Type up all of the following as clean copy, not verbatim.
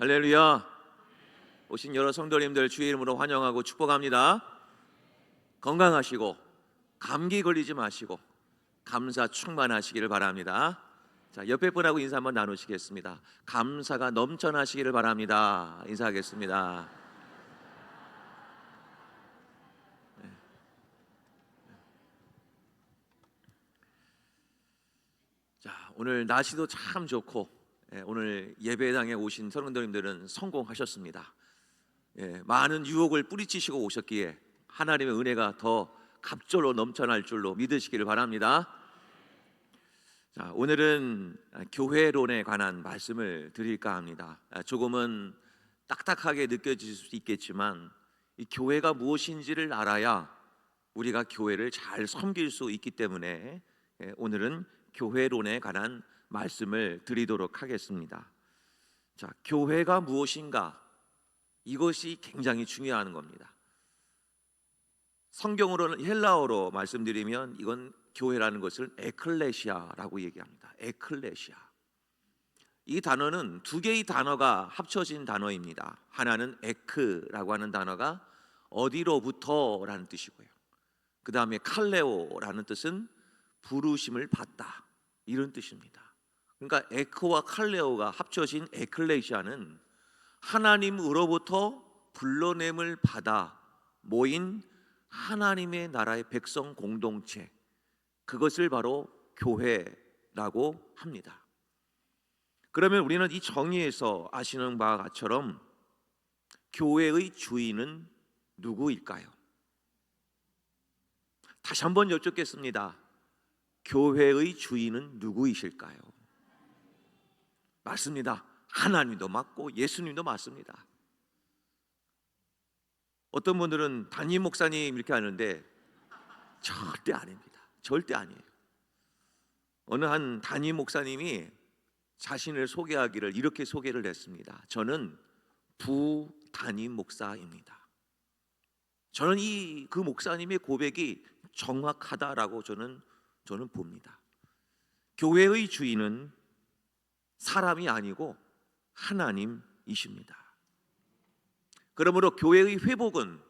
할렐루야. 오신 여러 성도님들 주의 이름으로 환영하고 축복합니다. 건강하시고 감기 걸리지 마시고 감사 충만하시기를 바랍니다. 자, 옆에 분하고 인사 한번 나누시겠습니다. 감사가 넘쳐나시기를 바랍니다. 인사하겠습니다. 자, 오늘 날씨도 참 좋고 오늘 예배당에 오신 성도님들은 성공하셨습니다. 많은 유혹을 뿌리치시고 오셨기에 하나님의 은혜가 더 갑절로 넘쳐날 줄로 믿으시기를 바랍니다. 자, 오늘은 교회론에 관한 말씀을 드릴까 합니다. 조금은 딱딱하게 느껴질 수 있겠지만 이 교회가 무엇인지를 알아야 우리가 교회를 잘 섬길 수 있기 때문에 오늘은 교회론에 관한 말씀을 드리도록 하겠습니다. 자, 교회가 무엇인가? 이것이 굉장히 중요한 겁니다. 성경으로는 헬라어로 말씀드리면 이건 교회라는 것을 에클레시아라고 얘기합니다. 에클레시아. 이 단어는 두 개의 단어가 합쳐진 단어입니다. 하나는 에크라고 하는 단어가 어디로부터라는 뜻이고요. 그 다음에 칼레오라는 뜻은 부르심을 받다, 이런 뜻입니다. 그러니까 에크와 칼레오가 합쳐진 에클레시아는 하나님으로부터 불러냄을 받아 모인 하나님의 나라의 백성 공동체, 그것을 바로 교회라고 합니다. 그러면 우리는 이 정의에서 아시는 바와 같처럼 교회의 주인은 누구일까요? 다시 한번 여쭙겠습니다. 교회의 주인은 누구이실까요? 맞습니다. 하나님도 맞고 예수님도 맞습니다. 어떤 분들은 담임 목사님 이렇게 하는데 절대 아닙니다. 절대 아니에요. 어느 한 담임 목사님이 자신을 소개하기를 이렇게 소개를 했습니다. 저는 부담임 목사입니다. 저는 그 목사님의 고백이 정확하다라고 저는 봅니다. 교회의 주인은 사람이 아니고 하나님이십니다. 그러므로 교회의 회복은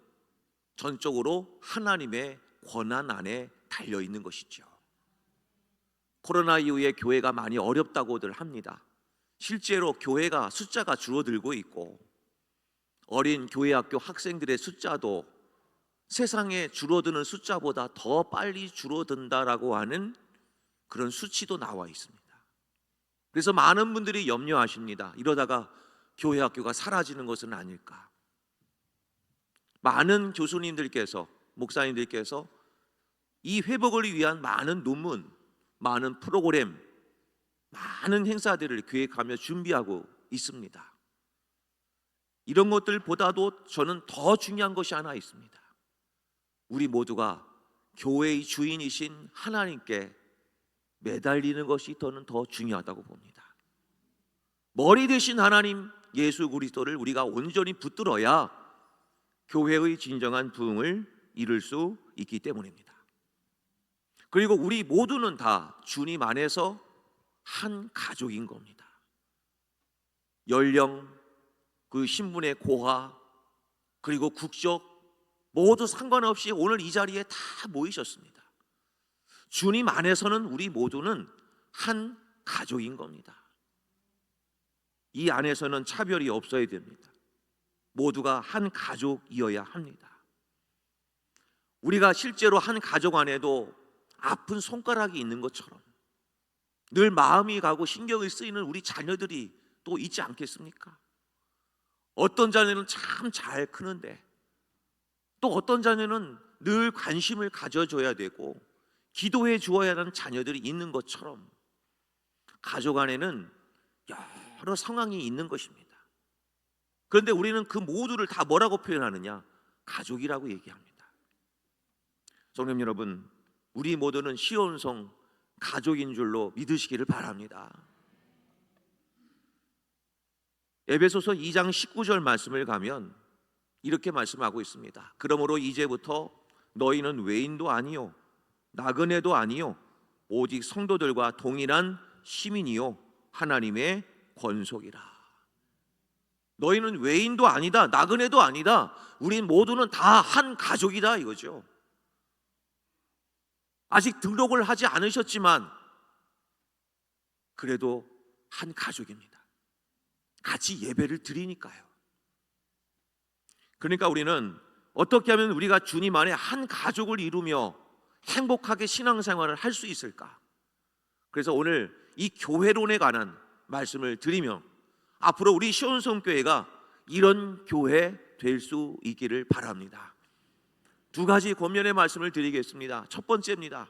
전적으로 하나님의 권한 안에 달려 있는 것이죠. 코로나 이후에 교회가 많이 어렵다고들 합니다. 실제로 교회가 숫자가 줄어들고 있고 어린 교회 학교 학생들의 숫자도 세상에 줄어드는 숫자보다 더 빨리 줄어든다라고 하는 그런 수치도 나와 있습니다. 그래서 많은 분들이 염려하십니다. 이러다가 교회 학교가 사라지는 것은 아닐까. 많은 교수님들께서, 목사님들께서 이 회복을 위한 많은 논문, 많은 프로그램, 많은 행사들을 계획하며 준비하고 있습니다. 이런 것들보다도 저는 더 중요한 것이 하나 있습니다. 우리 모두가 교회의 주인이신 하나님께 매달리는 것이 더 중요하다고 봅니다. 머리 되신 하나님 예수 그리스도를 우리가 온전히 붙들어야 교회의 진정한 부흥을 이룰 수 있기 때문입니다. 그리고 우리 모두는 다 주님 안에서 한 가족인 겁니다. 연령, 그 신분의 고하, 그리고 국적 모두 상관없이 오늘 이 자리에 다 모이셨습니다. 주님 안에서는 우리 모두는 한 가족인 겁니다. 이 안에서는 차별이 없어야 됩니다. 모두가 한 가족이어야 합니다. 우리가 실제로 한 가족 안에도 아픈 손가락이 있는 것처럼 늘 마음이 가고 신경이 쓰이는 우리 자녀들이 또 있지 않겠습니까? 어떤 자녀는 참 잘 크는데 또 어떤 자녀는 늘 관심을 가져줘야 되고 기도해 주어야 하는 자녀들이 있는 것처럼 가족 안에는 여러 상황이 있는 것입니다. 그런데 우리는 그 모두를 다 뭐라고 표현하느냐? 가족이라고 얘기합니다. 성도 여러분, 우리 모두는 시온성 가족인 줄로 믿으시기를 바랍니다. 에베소서 2장 19절 말씀을 가면 이렇게 말씀하고 있습니다. 그러므로 이제부터 너희는 외인도 아니요 나그네도 아니요 오직 성도들과 동일한 시민이요 하나님의 권속이라. 너희는 외인도 아니다, 나그네도 아니다. 우린 모두는 다 한 가족이다 이거죠. 아직 등록을 하지 않으셨지만 그래도 한 가족입니다. 같이 예배를 드리니까요. 그러니까 우리는 어떻게 하면 우리가 주님 안에 한 가족을 이루며 행복하게 신앙생활을 할 수 있을까? 그래서 오늘 이 교회론에 관한 말씀을 드리며 앞으로 우리 시온성교회가 이런 교회 될 수 있기를 바랍니다. 두 가지 권면의 말씀을 드리겠습니다. 첫 번째입니다.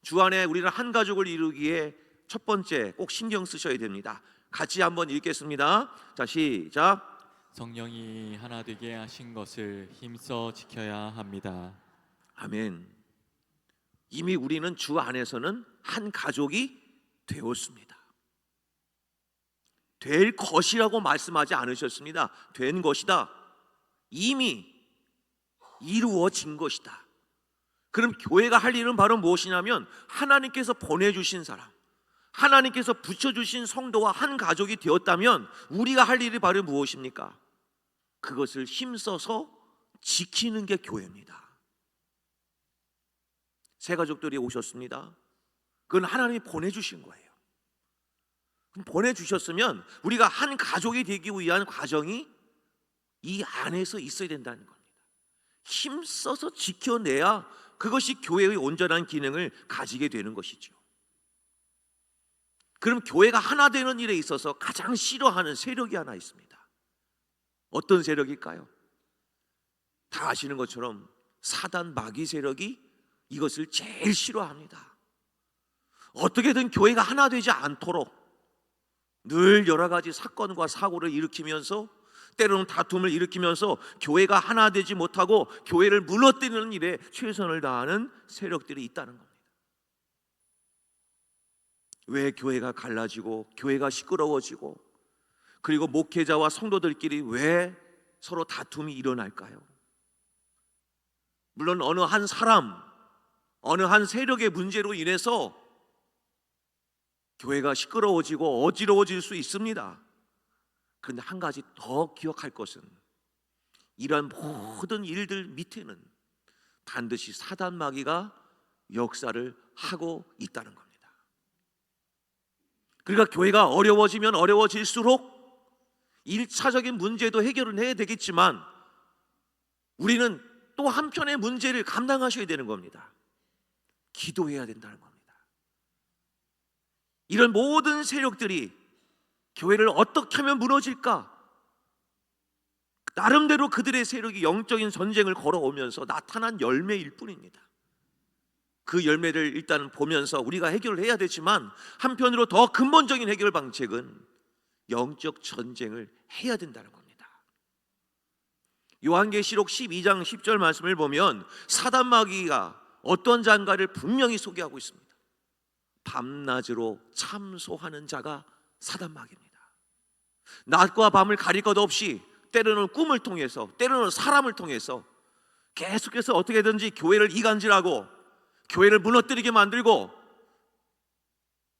주 안에 우리는 한 가족을 이루기에 첫 번째 꼭 신경 쓰셔야 됩니다. 같이 한번 읽겠습니다. 자, 시작. 성령이 하나 되게 하신 것을 힘써 지켜야 합니다. 아멘. 이미 우리는 주 안에서는 한 가족이 되었습니다. 될 것이라고 말씀하지 않으셨습니다. 된 것이다. 이미 이루어진 것이다. 그럼 교회가 할 일은 바로 무엇이냐면 하나님께서 보내주신 사람, 하나님께서 붙여주신 성도와 한 가족이 되었다면 우리가 할 일이 바로 무엇입니까? 그것을 힘써서 지키는 게 교회입니다. 새 가족들이 오셨습니다. 그건 하나님이 보내주신 거예요. 보내주셨으면 우리가 한 가족이 되기 위한 과정이 이 안에서 있어야 된다는 겁니다. 힘써서 지켜내야 그것이 교회의 온전한 기능을 가지게 되는 것이죠. 그럼 교회가 하나 되는 일에 있어서 가장 싫어하는 세력이 하나 있습니다. 어떤 세력일까요? 다 아시는 것처럼 사단 마귀 세력이 이것을 제일 싫어합니다. 어떻게든 교회가 하나 되지 않도록 늘 여러 가지 사건과 사고를 일으키면서 때로는 다툼을 일으키면서 교회가 하나 되지 못하고 교회를 무너뜨리는 일에 최선을 다하는 세력들이 있다는 겁니다. 왜 교회가 갈라지고 교회가 시끄러워지고 그리고 목회자와 성도들끼리 왜 서로 다툼이 일어날까요? 물론 어느 한 사람, 어느 한 세력의 문제로 인해서 교회가 시끄러워지고 어지러워질 수 있습니다. 그런데 한 가지 더 기억할 것은 이러한 모든 일들 밑에는 반드시 사단 마귀가 역사를 하고 있다는 겁니다. 그러니까 교회가 어려워지면 어려워질수록 1차적인 문제도 해결은 해야 되겠지만 우리는 또 한편의 문제를 감당하셔야 되는 겁니다. 기도해야 된다는 겁니다. 이런 모든 세력들이 교회를 어떻게 하면 무너질까? 나름대로 그들의 세력이 영적인 전쟁을 걸어오면서 나타난 열매일 뿐입니다. 그 열매를 일단 보면서 우리가 해결을 해야 되지만 한편으로 더 근본적인 해결 방책은 영적 전쟁을 해야 된다는 겁니다. 요한계시록 12장 10절 말씀을 보면 사단 마귀가 어떤 자인가를 분명히 소개하고 있습니다. 밤낮으로 참소하는 자가 사단 마귀입니다. 낮과 밤을 가릴 것 없이 때로는 꿈을 통해서 때로는 사람을 통해서 계속해서 어떻게든지 교회를 이간질하고 교회를 무너뜨리게 만들고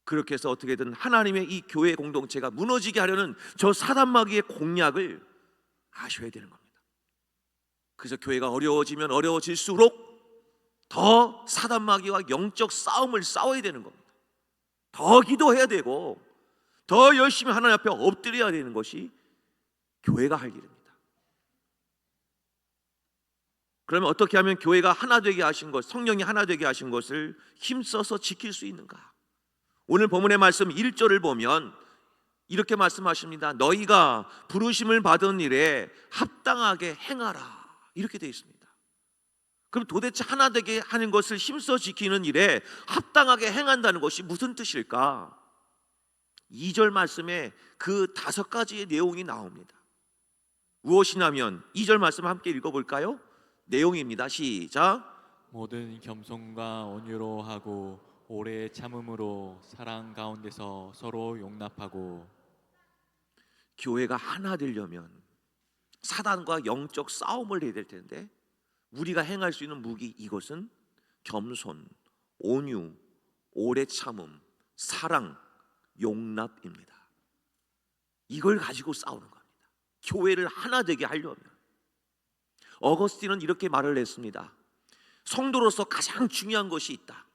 그렇게 해서 어떻게든 하나님의 이 교회 공동체가 무너지게 하려는 저 사단 마귀의 공략을 아셔야 되는 겁니다. 그래서 교회가 어려워지면 어려워질수록 더 사단 마귀와 영적 싸움을 싸워야 되는 겁니다. 더 기도해야 되고 더 열심히 하나님 앞에 엎드려야 되는 것이 교회가 할 일입니다. 그러면 어떻게 하면 교회가 하나 되게 하신 것, 성령이 하나 되게 하신 것을 힘써서 지킬 수 있는가? 오늘 본문의 말씀 1절을 보면 이렇게 말씀하십니다. 너희가 부르심을 받은 일에 합당하게 행하라. 이렇게 되어 있습니다. 그럼 도대체 하나 되게 하는 것을 힘써 지키는 일에 합당하게 행한다는 것이 무슨 뜻일까? 2절 말씀에 그 5가지의 내용이 나옵니다. 무엇이냐면 2절 말씀 함께 읽어볼까요? 내용입니다. 시작. 모든 겸손과 온유로 하고 오래 참음으로 사랑 가운데서 서로 용납하고. 교회가 하나 되려면 사단과 영적 싸움을 해야 될 텐데 우리가 행할 수 있는 무기 이것은 겸손, 온유, 오래 참음, 사랑, 용납입니다. 이걸 가지고 싸우는 겁니다. 교회를 하나 되게 하려면 어거스틴은 이렇게 말을 했습니다. 성도로서 가장 중요한 것이 있다.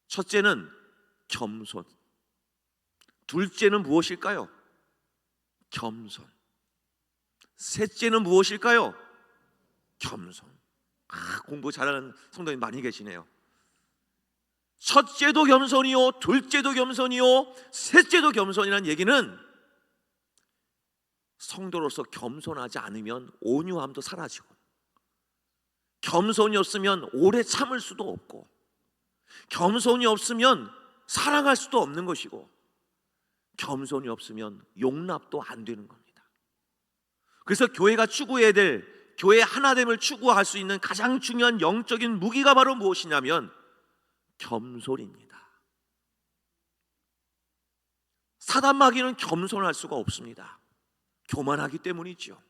첫째는 겸손. 둘째는 무엇일까요? 겸손. 셋째는 무엇일까요? 겸손. 공부 잘하는 성도님 많이 계시네요. 첫째도 겸손이요, 둘째도 겸손이요, 셋째도 겸손이라는 얘기는 성도로서 겸손하지 않으면 온유함도 사라지고, 겸손이 없으면 오래 참을 수도 없고, 겸손이 없으면 사랑할 수도 없는 것이고, 겸손이 없으면 용납도 안 되는 겁니다. 그래서 교회가 추구해야 될, 교회 하나됨을 추구할 수 있는 가장 중요한 영적인 무기가 바로 무엇이냐면 겸손입니다. 사단 마귀는 겸손할 수가 없습니다. 교만하기 때문이죠.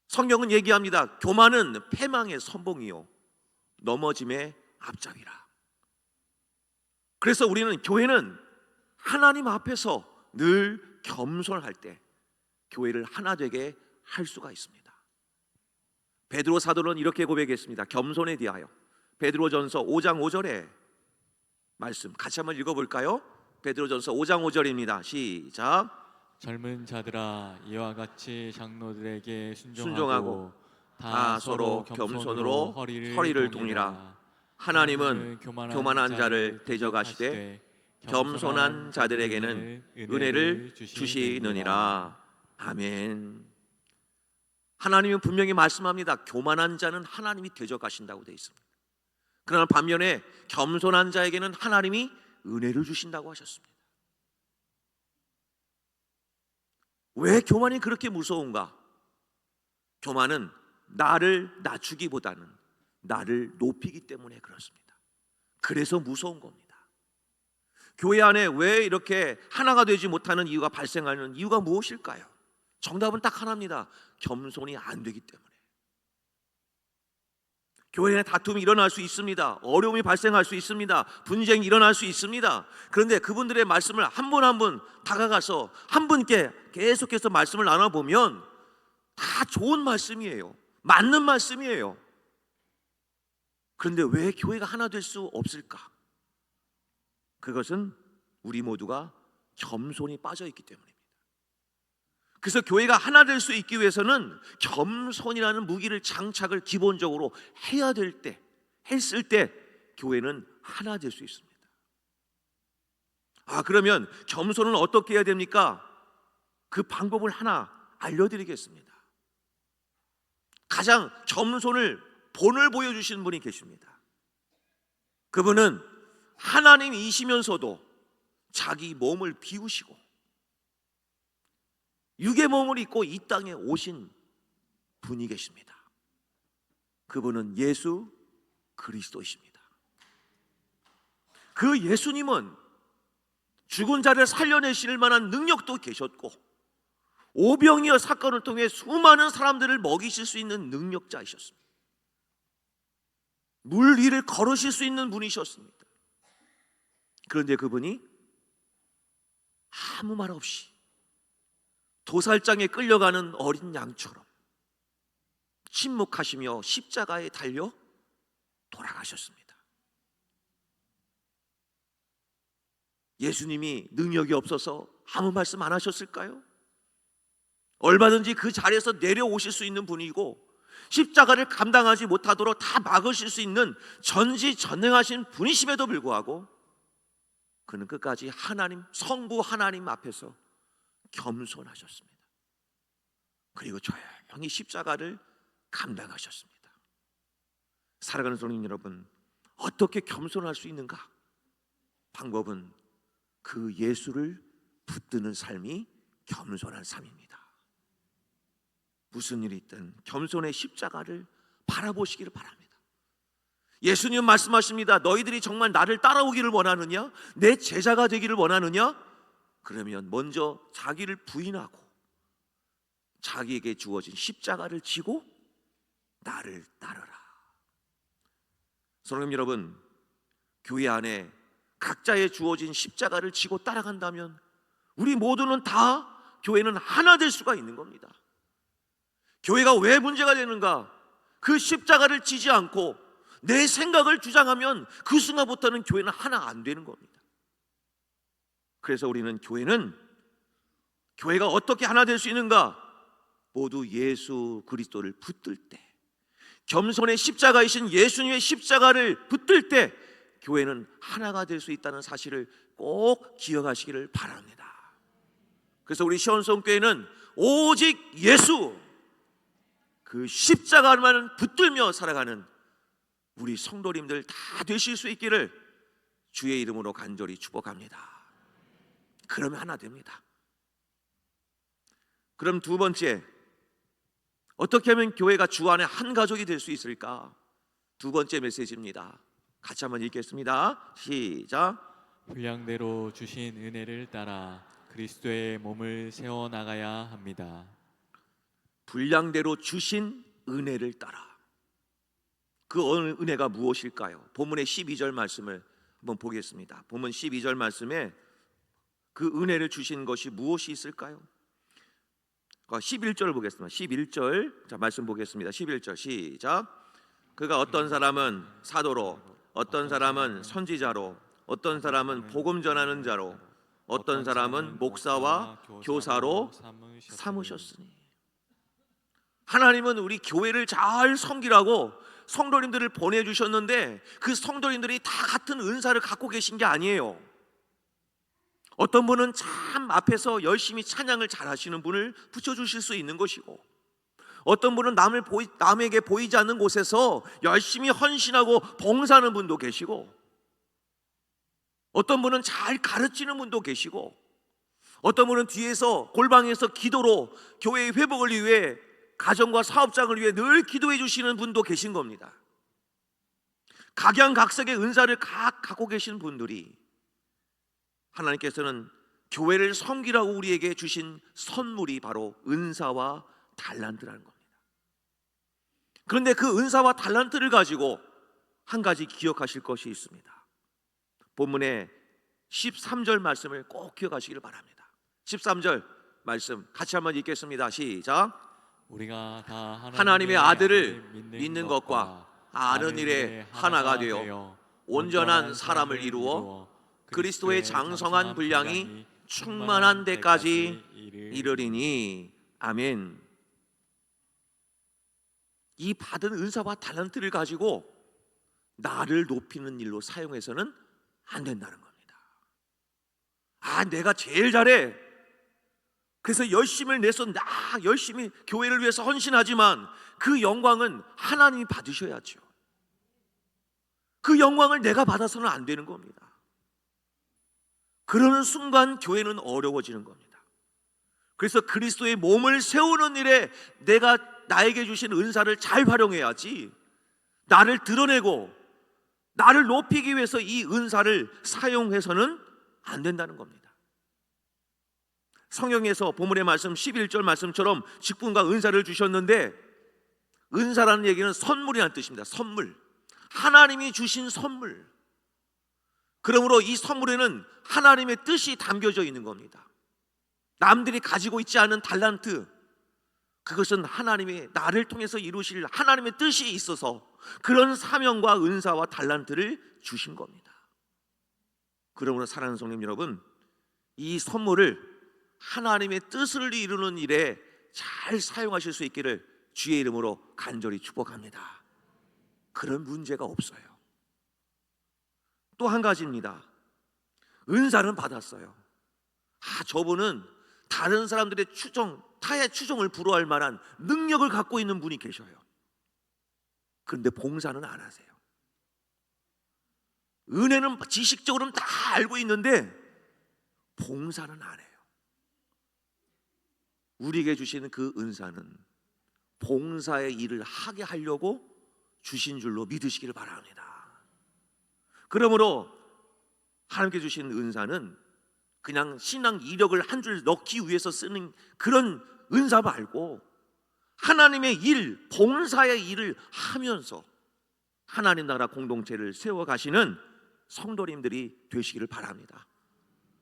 성경은 얘기합니다. 교만은 패망의 선봉이요 넘어짐의 앞잡이라. 그래서 우리는, 교회는 하나님 앞에서 늘 겸손할 때 교회를 하나 되게 할 수가 있습니다. 베드로 사도는 이렇게 고백했습니다. 겸손에 대하여. 베드로전서 5장 5절의 말씀 같이 한번 읽어볼까요? 베드로전서 5장 5절입니다. 시작. 젊은 자들아, 이와 같이 장로들에게 순종하고 다 서로 겸손으로 허리를 동이라. 하나님은 교만한 자를 대적하시되 겸손한 자들에게는 은혜를 주시느니라. 아멘. 하나님은 분명히 말씀합니다. 교만한 자는 하나님이 대적하신다고 되어 있습니다. 그러나 반면에 겸손한 자에게는 하나님이 은혜를 주신다고 하셨습니다. 왜 교만이 그렇게 무서운가? 교만은 나를 낮추기보다는 나를 높이기 때문에 그렇습니다. 그래서 무서운 겁니다. 교회 안에 왜 이렇게 하나가 되지 못하는 이유가 발생하는 이유가 무엇일까요? 정답은 딱 하나입니다. 겸손이 안 되기 때문에. 교회 내 다툼이 일어날 수 있습니다. 어려움이 발생할 수 있습니다. 분쟁이 일어날 수 있습니다. 그런데 그분들의 말씀을 한 분 한 분 다가가서 한 분께 계속해서 말씀을 나눠보면 다 좋은 말씀이에요. 맞는 말씀이에요. 그런데 왜 교회가 하나 될 수 없을까? 그것은 우리 모두가 겸손이 빠져 있기 때문입니다. 그래서 교회가 하나 될 수 있기 위해서는 겸손이라는 무기를 장착을 기본적으로 해야 될 때, 했을 때 교회는 하나 될 수 있습니다. 그러면 겸손은 어떻게 해야 됩니까? 그 방법을 하나 알려드리겠습니다. 가장 겸손을 본을 보여주신 분이 계십니다. 그분은 하나님이시면서도 자기 몸을 비우시고 육의 몸을 입고 이 땅에 오신 분이 계십니다. 그분은 예수 그리스도이십니다. 그 예수님은 죽은 자를 살려내실 만한 능력도 계셨고, 오병이어 사건을 통해 수많은 사람들을 먹이실 수 있는 능력자이셨습니다. 물 위를 걸으실 수 있는 분이셨습니다. 그런데 그분이 아무 말 없이 도살장에 끌려가는 어린 양처럼 침묵하시며 십자가에 달려 돌아가셨습니다. 예수님이 능력이 없어서 아무 말씀 안 하셨을까요? 얼마든지 그 자리에서 내려오실 수 있는 분이고, 십자가를 감당하지 못하도록 다 막으실 수 있는 전지전능하신 분이심에도 불구하고 그는 끝까지 하나님, 성부 하나님 앞에서 겸손하셨습니다. 그리고 조용히 십자가를 감당하셨습니다. 살아가는 성도님 여러분, 어떻게 겸손할 수 있는가? 방법은 그 예수를 붙드는 삶이 겸손한 삶입니다. 무슨 일이 있든 겸손의 십자가를 바라보시기를 바랍니다. 예수님 말씀하십니다. 너희들이 정말 나를 따라오기를 원하느냐? 내 제자가 되기를 원하느냐? 그러면 먼저 자기를 부인하고 자기에게 주어진 십자가를 지고 나를 따르라. 성도님 여러분, 교회 안에 각자의 주어진 십자가를 지고 따라간다면 우리 모두는 다 교회는 하나 될 수가 있는 겁니다. 교회가 왜 문제가 되는가? 그 십자가를 지지 않고 내 생각을 주장하면 그 순간부터는 교회는 하나 안 되는 겁니다. 그래서 우리는 교회가 어떻게 하나 될 수 있는가? 모두 예수 그리스도를 붙들 때, 겸손의 십자가이신 예수님의 십자가를 붙들 때 교회는 하나가 될 수 있다는 사실을 꼭 기억하시기를 바랍니다. 그래서 우리 시온성교회는 오직 예수, 그 십자가만 붙들며 살아가는 우리 성도님들 다 되실 수 있기를 주의 이름으로 간절히 축복합니다. 그러면 하나 됩니다. 그럼 두 번째, 어떻게 하면 교회가 주 안에 한 가족이 될 수 있을까? 두 번째 메시지입니다. 같이 한번 읽겠습니다. 시작. 분량대로 주신 은혜를 따라 그리스도의 몸을 세워 나가야 합니다. 분량대로 주신 은혜를 따라. 그 은혜가 무엇일까요? 본문의 12절 말씀을 한번 보겠습니다. 본문 12절 말씀에 그 은혜를 주신 것이 무엇이 있을까요? 11절 보겠습니다. 11절, 자 말씀 보겠습니다. 11절 시작. 그가 어떤 사람은 사도로, 어떤 사람은 선지자로, 어떤 사람은 복음 전하는 자로, 어떤 사람은 목사와 교사로 삼으셨으니. 하나님은 우리 교회를 잘 섬기라고 성도님들을 보내주셨는데 그 성도님들이 다 같은 은사를 갖고 계신 게 아니에요. 어떤 분은 참 앞에서 열심히 찬양을 잘 하시는 분을 붙여주실 수 있는 것이고, 어떤 분은 남에게 보이지 않는 곳에서 열심히 헌신하고 봉사하는 분도 계시고, 어떤 분은 잘 가르치는 분도 계시고, 어떤 분은 뒤에서 골방에서 기도로 교회의 회복을 위해, 가정과 사업장을 위해 늘 기도해 주시는 분도 계신 겁니다. 각양각색의 은사를 갖고 계신 분들이 하나님께서는 교회를 섬기라고 우리에게 주신 선물이 바로 은사와 달란트라는 겁니다. 그런데 그 은사와 달란트를 가지고 한 가지 기억하실 것이 있습니다. 본문의 13절 말씀을 꼭 기억하시기를 바랍니다. 13절 말씀 같이 한번 읽겠습니다. 시작. 우리가 다 하나님의 아들을 믿는 것과 아는 일에 하나가 되어 온전한 사람을 이루어 그리스도의 장성한 분량이 충만한 데까지 이르리니. 아멘. 이 받은 은사와 달란트를 가지고 나를 높이는 일로 사용해서는 안 된다는 겁니다. 내가 제일 잘해, 그래서 열심을 내서 열심히 교회를 위해서 헌신하지만 그 영광은 하나님이 받으셔야죠. 그 영광을 내가 받아서는 안 되는 겁니다. 그러는 순간 교회는 어려워지는 겁니다. 그래서 그리스도의 몸을 세우는 일에 내가 나에게 주신 은사를 잘 활용해야지, 나를 드러내고 나를 높이기 위해서 이 은사를 사용해서는 안 된다는 겁니다. 성경에서 본문의 말씀 11절 말씀처럼 직분과 은사를 주셨는데, 은사라는 얘기는 선물이라는 뜻입니다. 선물, 하나님이 주신 선물. 그러므로 이 선물에는 하나님의 뜻이 담겨져 있는 겁니다. 남들이 가지고 있지 않은 달란트, 그것은 하나님이 나를 통해서 이루실 하나님의 뜻이 있어서 그런 사명과 은사와 달란트를 주신 겁니다. 그러므로 사랑하는 성도님 여러분, 이 선물을 하나님의 뜻을 이루는 일에 잘 사용하실 수 있기를 주의 이름으로 간절히 축복합니다. 그런 문제가 없어요. 또 한 가지입니다. 은사는 받았어요. 저분은 다른 사람들의 타의 추종을 불허할 만한 능력을 갖고 있는 분이 계셔요. 그런데 봉사는 안 하세요. 은혜는 지식적으로는 다 알고 있는데 봉사는 안 해요. 우리에게 주시는 그 은사는 봉사의 일을 하게 하려고 주신 줄로 믿으시기를 바랍니다. 그러므로 하나님께 주신 은사는 그냥 신앙 이력을 한 줄 넣기 위해서 쓰는 그런 은사 말고 하나님의 일, 봉사의 일을 하면서 하나님 나라 공동체를 세워가시는 성도님들이 되시기를 바랍니다.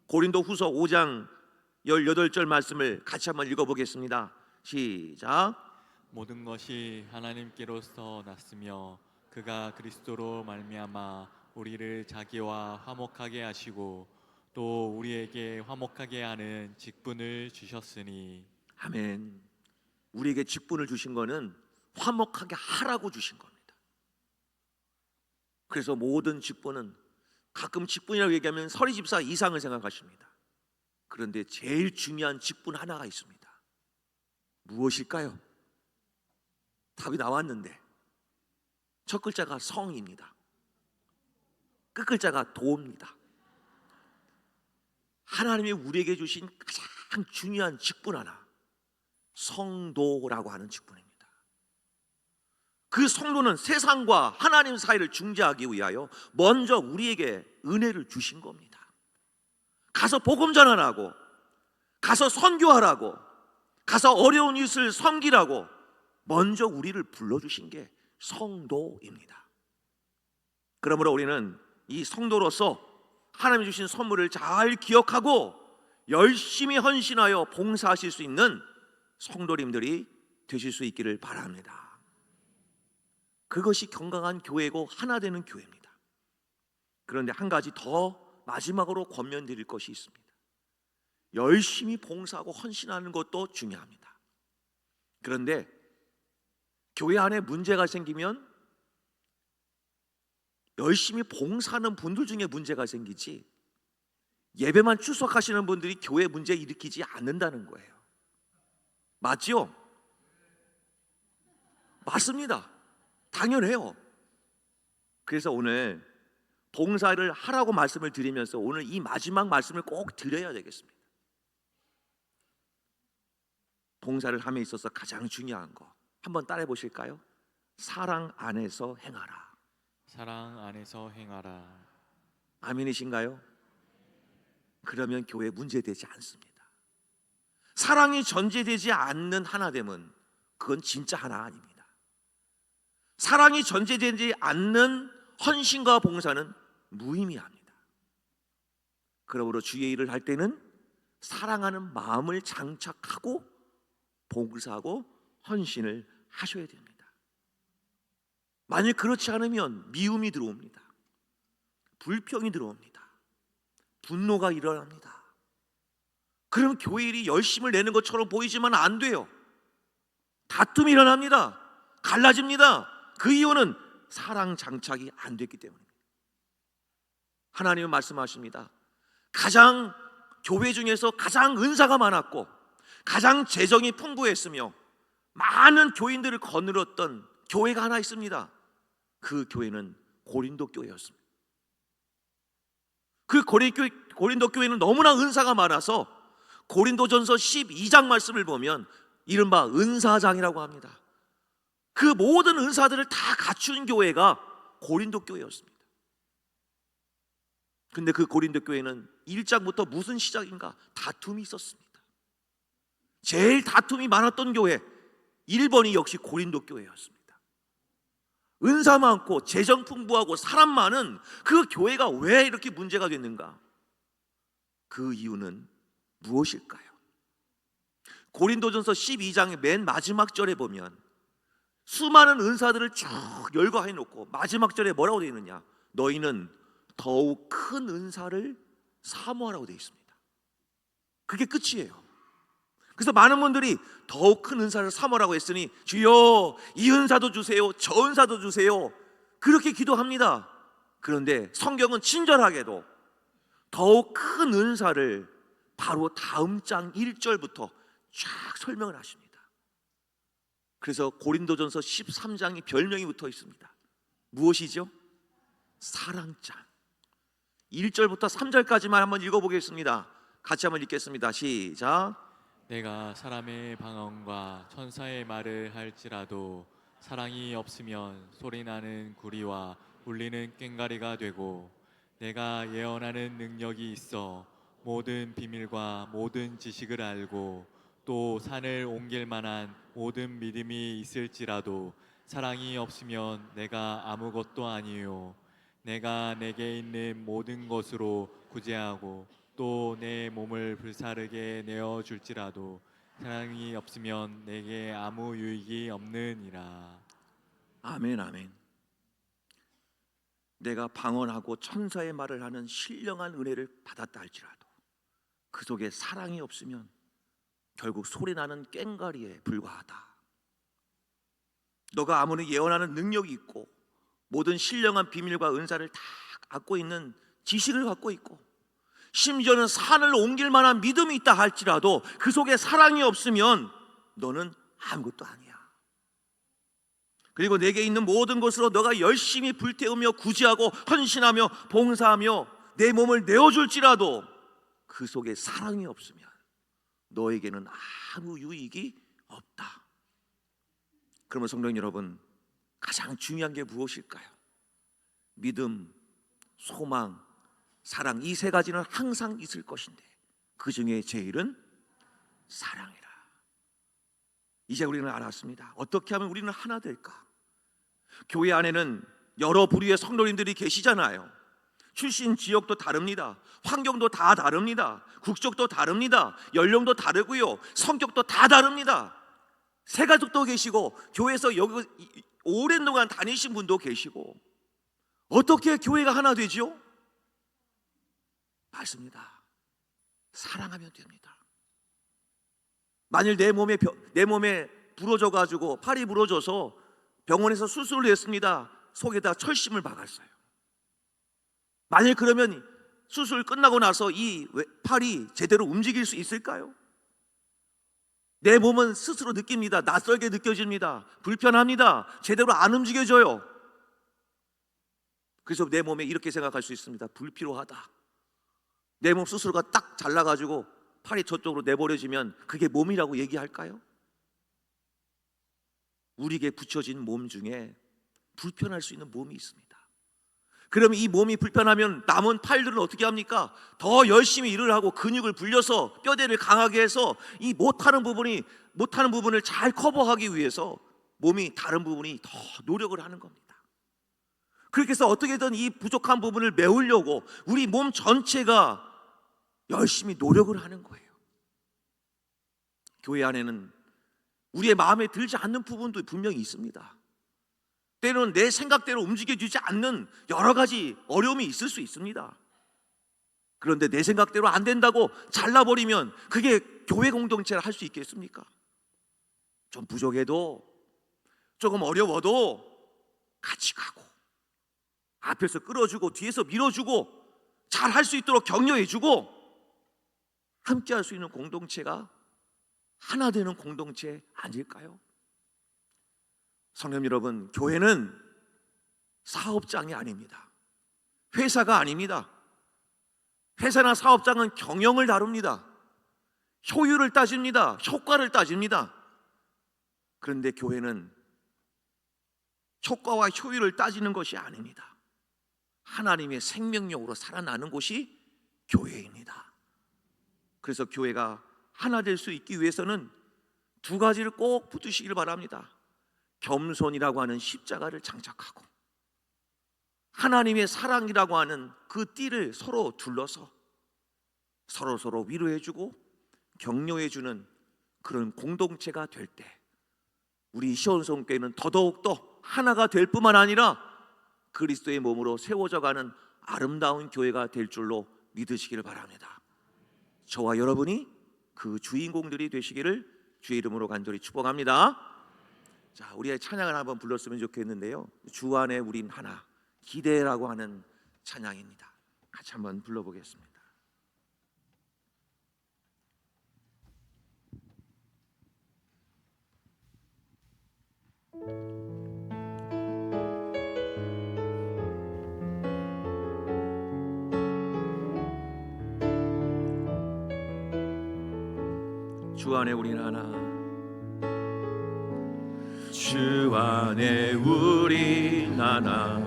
고린도 후서 5장 18절 말씀을 같이 한번 읽어보겠습니다. 시작. 모든 것이 하나님께로서 났으며 그가 그리스도로 말미암아 우리를 자기와 화목하게 하시고 또 우리에게 화목하게 하는 직분을 주셨으니. 아멘. 우리에게 직분을 주신 거는 화목하게 하라고 주신 겁니다. 그래서 모든 직분은, 가끔 직분이라고 얘기하면 서리집사 이상을 생각하십니다. 그런데 제일 중요한 직분 하나가 있습니다. 무엇일까요? 답이 나왔는데 첫 글자가 성입니다. 끝 글자가 도입니다. 하나님이 우리에게 주신 가장 중요한 직분 하나, 성도라고 하는 직분입니다. 그 성도는 세상과 하나님 사이를 중재하기 위하여 먼저 우리에게 은혜를 주신 겁니다. 가서 복음 전하라고, 가서 선교하라고, 가서 어려운 이웃을 섬기라고 먼저 우리를 불러주신 게 성도입니다. 그러므로 우리는 이 성도로서 하나님이 주신 선물을 잘 기억하고 열심히 헌신하여 봉사하실 수 있는 성도님들이 되실 수 있기를 바랍니다. 그것이 건강한 교회고 하나 되는 교회입니다. 그런데 한 가지 더 마지막으로 권면드릴 것이 있습니다. 열심히 봉사하고 헌신하는 것도 중요합니다. 그런데 교회 안에 문제가 생기면 열심히 봉사하는 분들 중에 문제가 생기지, 예배만 출석하시는 분들이 교회 문제 일으키지 않는다는 거예요. 맞죠? 맞습니다. 당연해요. 그래서 오늘 봉사를 하라고 말씀을 드리면서 오늘 이 마지막 말씀을 꼭 드려야 되겠습니다. 봉사를 함에 있어서 가장 중요한 거 한번 따라해 보실까요? 사랑 안에서 행하라. 사랑 안에서 행하라. 아멘이신가요? 그러면 교회 문제되지 않습니다. 사랑이 전제되지 않는 하나됨은 그건 진짜 하나 아닙니다. 사랑이 전제되지 않는 헌신과 봉사는 무의미합니다. 그러므로 주의 일을 할 때는 사랑하는 마음을 장착하고 봉사하고 헌신을 하셔야 됩니다. 만약 그렇지 않으면 미움이 들어옵니다. 불평이 들어옵니다. 분노가 일어납니다. 그럼 교회 일이 열심을 내는 것처럼 보이지만 안 돼요. 다툼이 일어납니다. 갈라집니다. 그 이유는 사랑 장착이 안 됐기 때문입니다. 하나님은 말씀하십니다. 가장 교회 중에서 가장 은사가 많았고 가장 재정이 풍부했으며 많은 교인들을 거느렸던 교회가 하나 있습니다. 그 교회는 고린도 교회였습니다. 그 고린도 교회는 너무나 은사가 많아서 고린도전서 12장 말씀을 보면 이른바 은사장이라고 합니다. 그 모든 은사들을 다 갖춘 교회가 고린도 교회였습니다. 근데 그 고린도 교회는 1장부터 무슨 시작인가? 다툼이 있었습니다. 제일 다툼이 많았던 교회 1번이 역시 고린도 교회였습니다. 은사 많고 재정 풍부하고 사람 많은 그 교회가 왜 이렇게 문제가 됐는가? 그 이유는 무엇일까요? 고린도전서 12장의 맨 마지막 절에 보면 수많은 은사들을 쭉 열거해 놓고 마지막 절에 뭐라고 되어 있느냐? 너희는 더욱 큰 은사를 사모하라고 되어 있습니다. 그게 끝이에요. 그래서 많은 분들이 더욱 큰 은사를 사모하라고 했으니 주여 이 은사도 주세요, 저 은사도 주세요, 그렇게 기도합니다. 그런데 성경은 친절하게도 더욱 큰 은사를 바로 다음 장 1절부터 쫙 설명을 하십니다. 그래서 고린도전서 13장이 별명이 붙어 있습니다. 무엇이죠? 사랑장. 1절부터 3절까지만 한번 읽어보겠습니다. 같이 한번 읽겠습니다. 시작. 내가 사람의 방언과 천사의 말을 할지라도 사랑이 없으면 소리나는 구리와 울리는 꽹과리가 되고, 내가 예언하는 능력이 있어 모든 비밀과 모든 지식을 알고 또 산을 옮길 만한 모든 믿음이 있을지라도 사랑이 없으면 내가 아무것도 아니요. 내가 내게 있는 모든 것으로 구제하고 또 내 몸을 불사르게 내어 줄지라도 사랑이 없으면 내게 아무 유익이 없느니라. 아멘, 아멘. 내가 방언하고 천사의 말을 하는 신령한 은혜를 받았다 할지라도 그 속에 사랑이 없으면 결국 소리나는 꽹과리에 불과하다. 너가 아무리 예언하는 능력이 있고 모든 신령한 비밀과 은사를 다 갖고 있는 지식을 갖고 있고 심지어는 산을 옮길 만한 믿음이 있다 할지라도 그 속에 사랑이 없으면 너는 아무것도 아니야. 그리고 내게 있는 모든 것으로 너가 열심히 불태우며 구제하고 헌신하며 봉사하며 내 몸을 내어줄지라도 그 속에 사랑이 없으면 너에게는 아무 유익이 없다. 그러면 성도 여러분, 가장 중요한 게 무엇일까요? 믿음, 소망, 사랑, 이 세 가지는 항상 있을 것인데 그 중에 제일은 사랑이라. 이제 우리는 알았습니다. 어떻게 하면 우리는 하나 될까? 교회 안에는 여러 부류의 성도님들이 계시잖아요. 출신 지역도 다릅니다. 환경도 다 다릅니다. 국적도 다릅니다. 연령도 다르고요. 성격도 다 다릅니다. 새가족도 계시고 교회에서 여기 오랜 동안 다니신 분도 계시고 어떻게 교회가 하나 되죠? 맞습니다. 사랑하면 됩니다. 만일 내 몸에 부러져 가지고 팔이 부러져서 병원에서 수술을 했습니다. 속에다 철심을 박았어요. 만일 그러면 수술 끝나고 나서 이 팔이 제대로 움직일 수 있을까요? 내 몸은 스스로 느낍니다. 낯설게 느껴집니다. 불편합니다. 제대로 안 움직여져요. 그래서 내 몸에 이렇게 생각할 수 있습니다. 불필요하다. 내 몸 스스로가 딱 잘라가지고 팔이 저쪽으로 내버려지면 그게 몸이라고 얘기할까요? 우리에게 붙여진 몸 중에 불편할 수 있는 몸이 있습니다. 그럼 이 몸이 불편하면 남은 팔들은 어떻게 합니까? 더 열심히 일을 하고 근육을 불려서 뼈대를 강하게 해서 이 못하는 부분을 잘 커버하기 위해서 몸이 다른 부분이 더 노력을 하는 겁니다. 그렇게 해서 어떻게든 이 부족한 부분을 메우려고 우리 몸 전체가 열심히 노력을 하는 거예요. 교회 안에는 우리의 마음에 들지 않는 부분도 분명히 있습니다. 때로는 내 생각대로 움직여주지 않는 여러 가지 어려움이 있을 수 있습니다. 그런데 내 생각대로 안 된다고 잘라버리면 그게 교회 공동체를 할 수 있겠습니까? 좀 부족해도 조금 어려워도 같이 가고 앞에서 끌어주고 뒤에서 밀어주고 잘 할 수 있도록 격려해주고 함께 할 수 있는 공동체가 하나 되는 공동체 아닐까요? 성도 여러분, 교회는 사업장이 아닙니다. 회사가 아닙니다. 회사나 사업장은 경영을 다룹니다. 효율을 따집니다. 효과를 따집니다. 그런데 교회는 효과와 효율을 따지는 것이 아닙니다. 하나님의 생명력으로 살아나는 곳이 교회입니다. 그래서 교회가 하나 될 수 있기 위해서는 두 가지를 꼭 붙드시길 바랍니다. 겸손이라고 하는 십자가를 장착하고 하나님의 사랑이라고 하는 그 띠를 서로 둘러서 서로 위로해주고 격려해주는 그런 공동체가 될 때 우리 시온성교회는 더더욱더 하나가 될 뿐만 아니라 그리스도의 몸으로 세워져가는 아름다운 교회가 될 줄로 믿으시기를 바랍니다. 저와 여러분이 그 주인공들이 되시기를 주의 이름으로 간절히 축복합니다. 자, 우리의 찬양을 한번 불렀으면 좋겠는데요. 주 안에 우린 하나, 기대라고 하는 찬양입니다. 같이 한번 불러보겠습니다. 주 안에 우린 하나, 주 안에 우린 하나,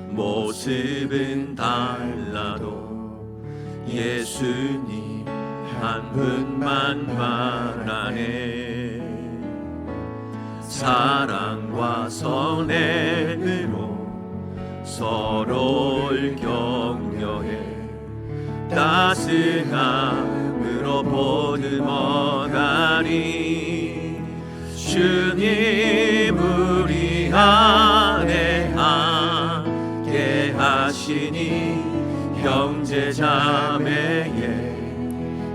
모습은 달라도 예수님 한 분만 말하네. 사랑과 선행으로 서로를 격려해 따스함으로 보듬어가네. 예수님 우리 안에 함께 하시니 형제 자매의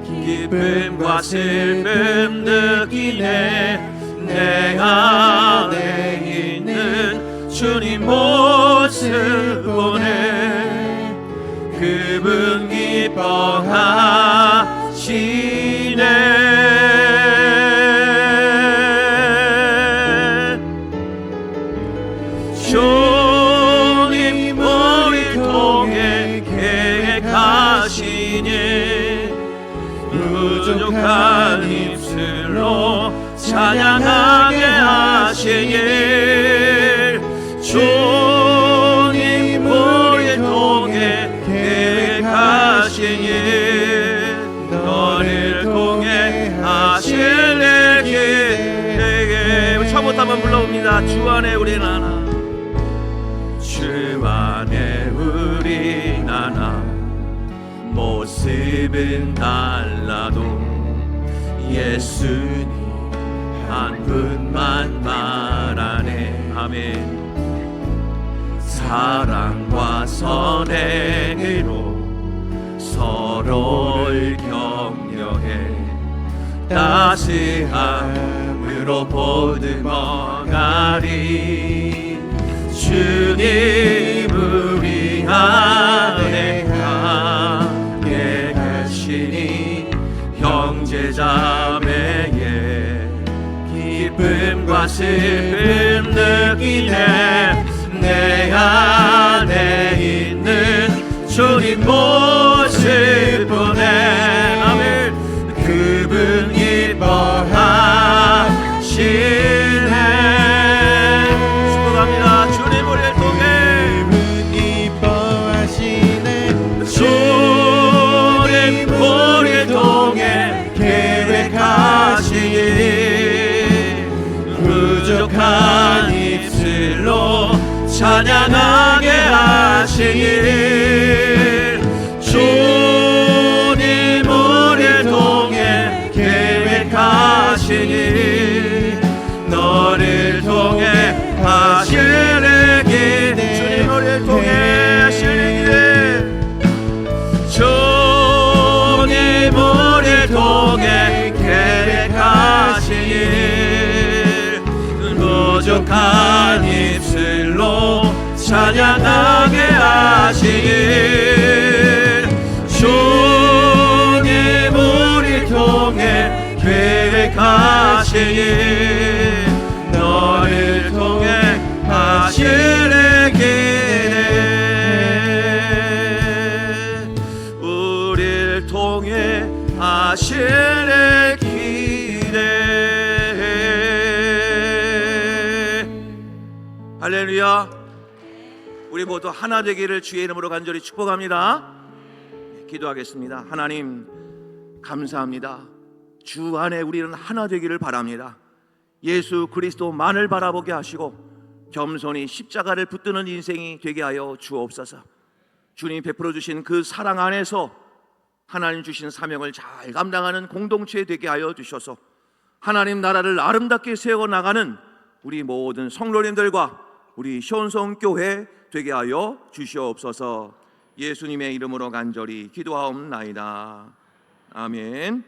기쁨과 슬픔 느끼네. 내 안에 있는 주님 모습 보네. 그분 기뻐하시네. 주님 우리 통해 계획하시니 부족한 입술로 찬양하게 하시니. 주님 우리 통해 계획하시니 너를 통해 하실 일에게 처음부터 한번 불러봅니다. 주 안에 우리 나나 주 안에 우리 나나 모습은 달라도 예수님 한 분만 말하네. 아멘. 사랑과 선행으로 서로를 격려해 따스함으로 보듬어가리. 주님 우리 안에 함께 계시니 형제 자매의 기쁨과 슬픔 느끼네. 내 안에 있는 주님 모습 보네. 아멘. 그분 기뻐하시네. 축복합니다. 주님 우리를 통해 그분 기뻐하시네. 주님 우리를 통해 계획하시니 부족한 입술로 찬양하게 하시니. 주님 우리를 통해 계획하시니 너를 통해 하실 길. 주님 우리를 통해 하실 길. 주님 우리를 통해 계획하시니 부족한 입술로 찬양하게 하시니. 주님 우리를 통해 계획하시니 너를 통해 하실 길에 우리를 통해 하실 길에. 할렐루야. 우리 모두 하나 되기를 주의 이름으로 간절히 축복합니다. 기도하겠습니다. 하나님 감사합니다. 주 안에 우리는 하나 되기를 바랍니다. 예수 그리스도만을 바라보게 하시고 겸손히 십자가를 붙드는 인생이 되게 하여 주옵소서. 주님 베풀어 주신 그 사랑 안에서 하나님 주신 사명을 잘 감당하는 공동체 되게 하여 주셔서 하나님 나라를 아름답게 세워 나가는 우리 모든 성도님들과 우리 시온성교회 되게 하여 주시옵소서. 예수님의 이름으로 간절히 기도하옵나이다. 아멘.